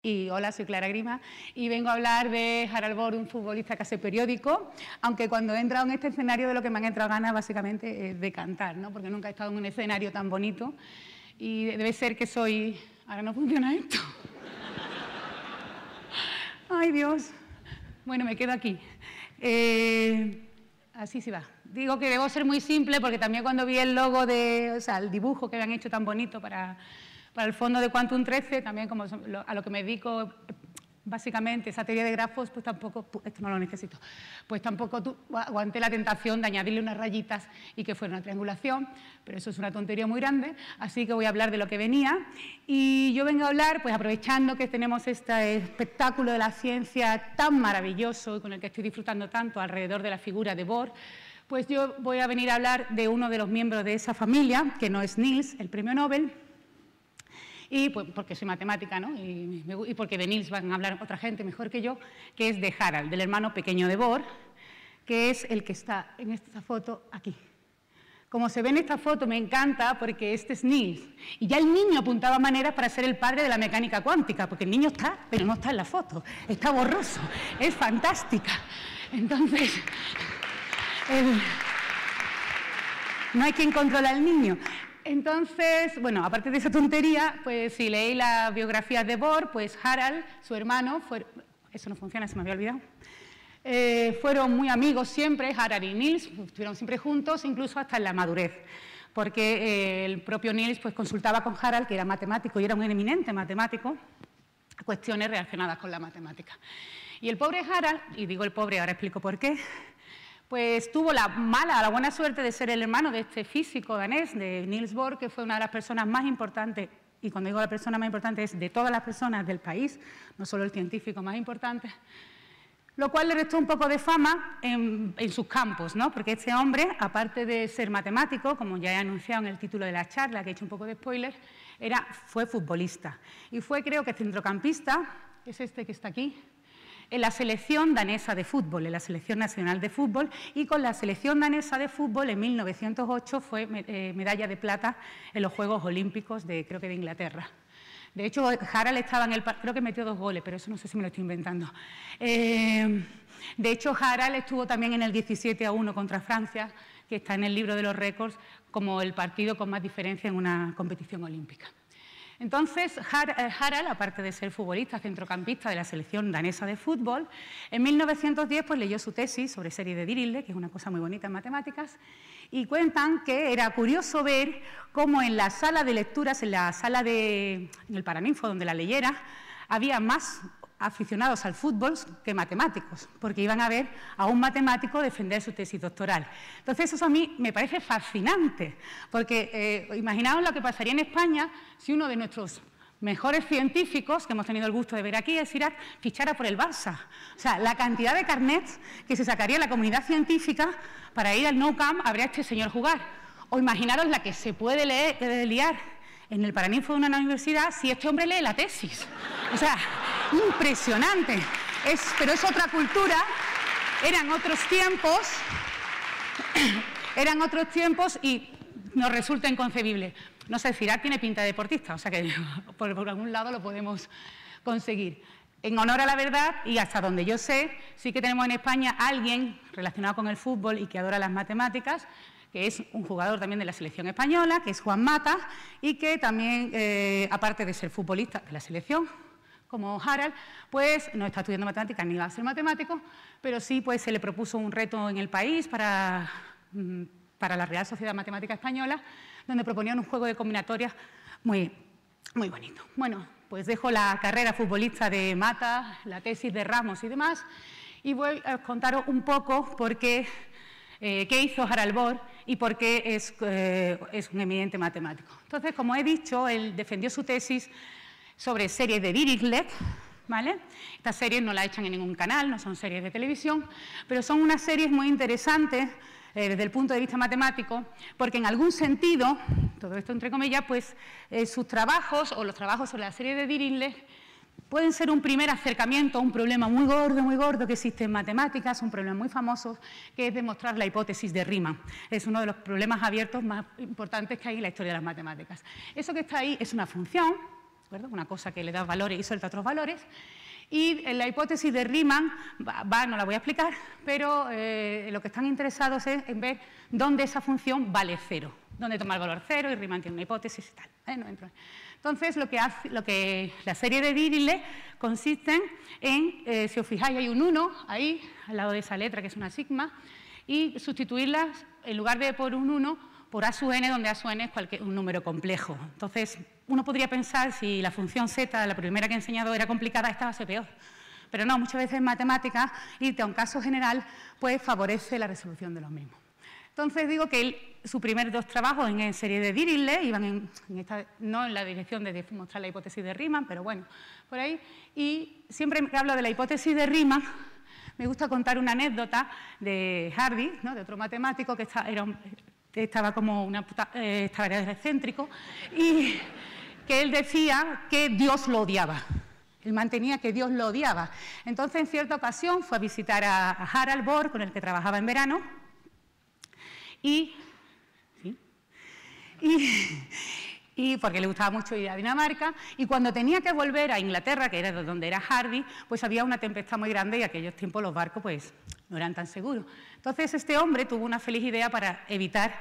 Y hola, soy Clara Grima y vengo a hablar de Harald Borg, un futbolista que hace periódico, aunque cuando he entrado en este escenario de lo que me han entrado ganas básicamente es de cantar, ¿no? Porque nunca he estado en un escenario tan bonito y debe ser que soy... Ahora no funciona esto. Ay, Dios. Bueno, me quedo aquí. Así sí va. Digo que debo ser muy simple porque también cuando vi el logo el dibujo que habían hecho tan bonito para el fondo de Quantum 13, también como a lo que me dedico básicamente, esa teoría de grafos, pues tampoco, esto no lo necesito, pues tampoco aguanté la tentación de añadirle unas rayitas y que fuera una triangulación, pero eso es una tontería muy grande, así que voy a hablar de lo que venía. Y yo vengo a hablar, pues aprovechando que tenemos este espectáculo de la ciencia tan maravilloso y con el que estoy disfrutando tanto alrededor de la figura de Borg, pues yo voy a venir a hablar de uno de los miembros de esa familia, que no es Niels, el premio Nobel, y pues, porque soy matemática, ¿no? Y porque de Niels van a hablar otra gente mejor que yo, que es de Harald, del hermano pequeño de Borg, que es el que está en esta foto aquí. Como se ve en esta foto, me encanta porque este es Niels. Y ya el niño apuntaba maneras para ser el padre de la mecánica cuántica, porque el niño está, pero no está en la foto, está borroso, es fantástica. Entonces, no hay quien controla al niño. Entonces, bueno, aparte de esa tontería, pues si leéis las biografías de Borg, pues Harald, su hermano, eso no funciona, se me había olvidado, fueron muy amigos siempre, Harald y Niels, estuvieron siempre juntos, incluso hasta en la madurez, porque el propio Niels pues, consultaba con Harald, que era matemático y era un eminente matemático, cuestiones relacionadas con la matemática. Y el pobre Harald, y digo el pobre, ahora explico por qué, pues tuvo la buena suerte de ser el hermano de este físico danés, de Niels Bohr, que fue una de las personas más importantes, y cuando digo la persona más importante es de todas las personas del país, no solo el científico más importante, lo cual le restó un poco de fama en sus campos, ¿no? Porque este hombre, aparte de ser matemático, como ya he anunciado en el título de la charla, que he hecho un poco de spoiler, fue futbolista. Y fue, creo que centrocampista, es este que está aquí, en la selección danesa de fútbol, en la selección nacional de fútbol, y con la selección danesa de fútbol en 1908 fue medalla de plata en los Juegos Olímpicos creo que de Inglaterra. De hecho, Harald estaba en creo que metió 2 goles, pero eso no sé si me lo estoy inventando. De hecho, Harald estuvo también en el 17-1 contra Francia, que está en el libro de los récords, como el partido con más diferencia en una competición olímpica. Entonces, Harald, aparte de ser futbolista, centrocampista de la selección danesa de fútbol, en 1910 pues, leyó su tesis sobre serie de Dirichlet, que es una cosa muy bonita en matemáticas, y cuentan que era curioso ver cómo en la sala de lecturas, en el Paraninfo, donde la leyera, había más aficionados al fútbol que matemáticos, porque iban a ver a un matemático defender su tesis doctoral. Entonces, eso a mí me parece fascinante, porque imaginaos lo que pasaría en España si uno de nuestros mejores científicos, que hemos tenido el gusto de ver aquí, es Sirac, fichara por el Barça. O sea, la cantidad de carnets que se sacaría la comunidad científica para ir al Nou Camp a ver a este señor jugar. O imaginaros la que se puede liar en el Paraninfo de una universidad si este hombre lee la tesis. O sea, impresionante. Pero es otra cultura, eran otros tiempos y nos resulta inconcebible. No sé, Cirac tiene pinta de deportista, o sea que por algún lado lo podemos conseguir. En honor a la verdad, y hasta donde yo sé, sí que tenemos en España a alguien relacionado con el fútbol y que adora las matemáticas, que es un jugador también de la selección española, que es Juan Mata, y que también, aparte de ser futbolista de la selección, como Harald, pues no está estudiando matemáticas ni va a ser matemático, pero sí pues, se le propuso un reto en el país para la Real Sociedad Matemática Española, donde proponían un juego de combinatorias muy, muy bonito. Bueno, pues dejo la carrera futbolista de Mata, la tesis de Ramos y demás, y voy a contaros un poco por qué hizo Harald Borg y por qué es un eminente matemático. Entonces, como he dicho, él defendió su tesis sobre series de Dirichlet, ¿vale? Estas series no las echan en ningún canal, no son series de televisión, pero son unas series muy interesantes desde el punto de vista matemático, porque en algún sentido, todo esto entre comillas, pues sus trabajos o los trabajos sobre la serie de Dirichlet pueden ser un primer acercamiento a un problema muy gordo que existe en matemáticas, un problema muy famoso, que es demostrar la hipótesis de Riemann. Es uno de los problemas abiertos más importantes que hay en la historia de las matemáticas. Eso que está ahí es una función ¿de acuerdo? Una cosa que le da valores y suelta otros valores. Y en la hipótesis de Riemann, no la voy a explicar, pero lo que están interesados es en ver dónde esa función vale 0, dónde toma el valor 0 y Riemann tiene una hipótesis y tal. No hay problema. Entonces, lo que la serie de Dirichlet consiste en, si os fijáis, hay un 1 ahí, al lado de esa letra que es una sigma, y sustituirlas, en lugar de por un 1, por a sub n, donde a sub n es un número complejo. Entonces, uno podría pensar, si la función z, la primera que he enseñado, era complicada, esta va a ser peor. Pero no, muchas veces en matemáticas, irte a un caso general, pues favorece la resolución de los mismos. Entonces, digo que sus primeros 2 trabajos en serie de Dirichlet iban no en la dirección de demostrar la hipótesis de Riemann, pero bueno, por ahí. Y siempre que hablo de la hipótesis de Riemann, me gusta contar una anécdota de Hardy, ¿no?, de otro matemático que estaba como estaba excéntrico, y que él decía que Dios lo odiaba. Él mantenía que Dios lo odiaba. Entonces, en cierta ocasión, fue a visitar a Harald Bohr, con el que trabajaba en verano, y porque le gustaba mucho ir a Dinamarca, y cuando tenía que volver a Inglaterra, que era donde era Hardy, pues había una tempestad muy grande y en aquellos tiempos los barcos pues no eran tan seguros. Entonces este hombre tuvo una feliz idea para evitar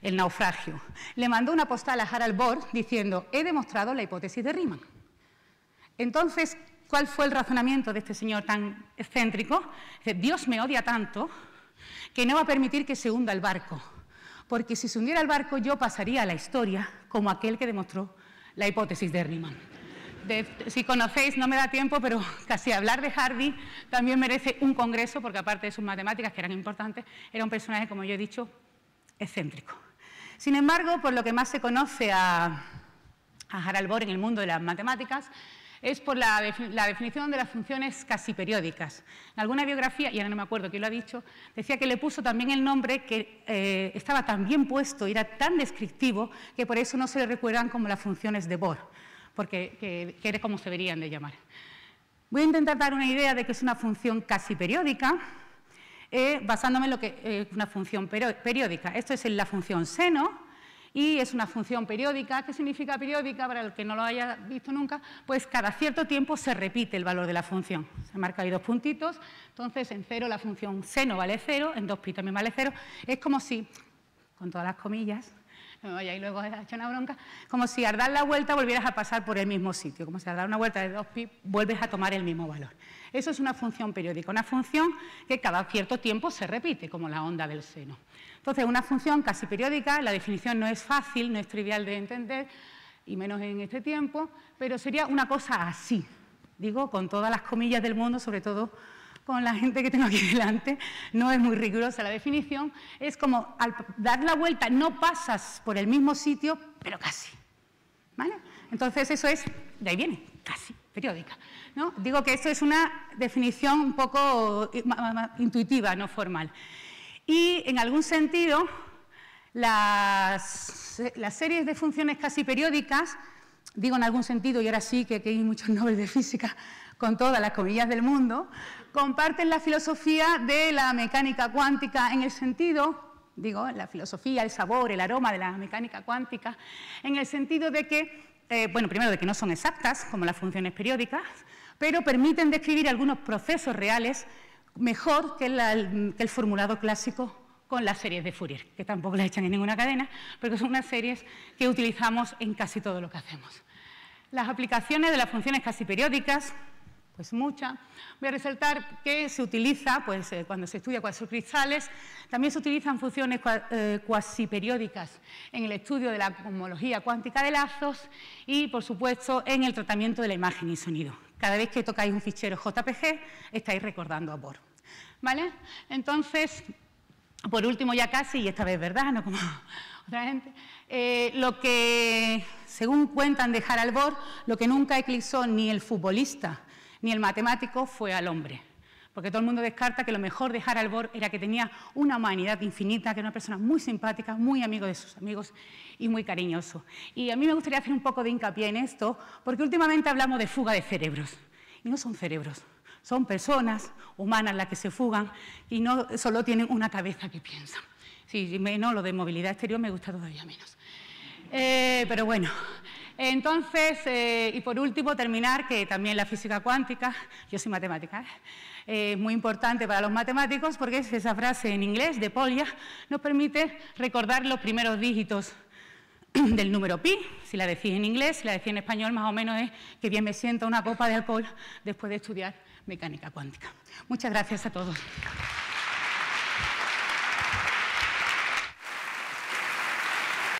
el naufragio. Le mandó una postal a Harald Bohr diciendo: he demostrado la hipótesis de Riemann. Entonces, ¿cuál fue el razonamiento de este señor tan excéntrico? Dice: Dios me odia tanto que no va a permitir que se hunda el barco, porque si se hundiera el barco yo pasaría a la historia como aquel que demostró la hipótesis de Riemann. Si conocéis, no me da tiempo, pero casi hablar de Hardy también merece un congreso, porque aparte de sus matemáticas, que eran importantes, era un personaje, como yo he dicho, excéntrico. Sin embargo, por lo que más se conoce a Harald Bohr en el mundo de las matemáticas, es por la definición de las funciones casi periódicas. En alguna biografía, y ahora no me acuerdo quién lo ha dicho, decía que le puso también el nombre que estaba tan bien puesto y era tan descriptivo que por eso no se le recuerdan como las funciones de Bohr, porque que era como se deberían de llamar. Voy a intentar dar una idea de que es una función casi periódica, basándome en lo que es una función periódica. Esto es la función seno, y es una función periódica. ¿Qué significa periódica? Para el que no lo haya visto nunca, pues cada cierto tiempo se repite el valor de la función. Se marca ahí 2 puntitos, entonces en 0 la función seno vale 0, en 2pi también vale 0. Es como si, con todas las comillas, no me vayáis luego a echar una bronca, como si al dar la vuelta volvieras a pasar por el mismo sitio, como si al dar una vuelta de 2pi vuelves a tomar el mismo valor. Eso es una función periódica, una función que cada cierto tiempo se repite, como la onda del seno. Entonces, una función casi periódica, la definición no es fácil, no es trivial de entender, y menos en este tiempo, pero sería una cosa así, digo, con todas las comillas del mundo, sobre todo con la gente que tengo aquí delante, no es muy rigurosa la definición, es como al dar la vuelta no pasas por el mismo sitio, pero casi, ¿vale? Entonces, eso es, de ahí viene, casi periódica, ¿no? Digo que esto es una definición un poco intuitiva, no formal. Y, en algún sentido, las series de funciones casi periódicas, digo en algún sentido, y ahora sí que aquí hay muchos Nobel de física, con todas las comillas del mundo, comparten la filosofía de la mecánica cuántica en el sentido, digo, la filosofía, el sabor, el aroma de la mecánica cuántica, en el sentido de que, bueno, primero de que no son exactas, como las funciones periódicas, pero permiten describir algunos procesos reales mejor que el formulado clásico con las series de Fourier, que tampoco las echan en ninguna cadena, pero son unas series que utilizamos en casi todo lo que hacemos. Las aplicaciones de las funciones casi periódicas, pues muchas. Voy a resaltar que se utiliza, pues cuando se estudia cuasicristales, también se utilizan funciones cuasiperiódicas en el estudio de la homología cuántica de lazos y, por supuesto, en el tratamiento de la imagen y sonido. Cada vez que tocáis un fichero JPG, estáis recordando a Bohr, ¿vale? Entonces, por último ya casi, y esta vez verdad, no como otra gente, lo que, según cuentan de Harald Bohr, lo que nunca eclipsó ni el futbolista ni el matemático fue al hombre. Porque todo el mundo descarta que lo mejor de Harald Bohr era que tenía una humanidad infinita, que era una persona muy simpática, muy amigo de sus amigos y muy cariñoso. Y a mí me gustaría hacer un poco de hincapié en esto, porque últimamente hablamos de fuga de cerebros. Y no son cerebros, son personas humanas las que se fugan y no solo tienen una cabeza que piensa. Sí, no, lo de movilidad exterior me gusta todavía menos. Pero bueno, Entonces, y por último, terminar, que también la física cuántica, yo soy matemática, es muy importante para los matemáticos porque es esa frase en inglés de Polya, nos permite recordar los primeros dígitos del número pi. Si la decís en inglés, si la decís en español, más o menos es que bien me siento una copa de alcohol después de estudiar mecánica cuántica. Muchas gracias a todos.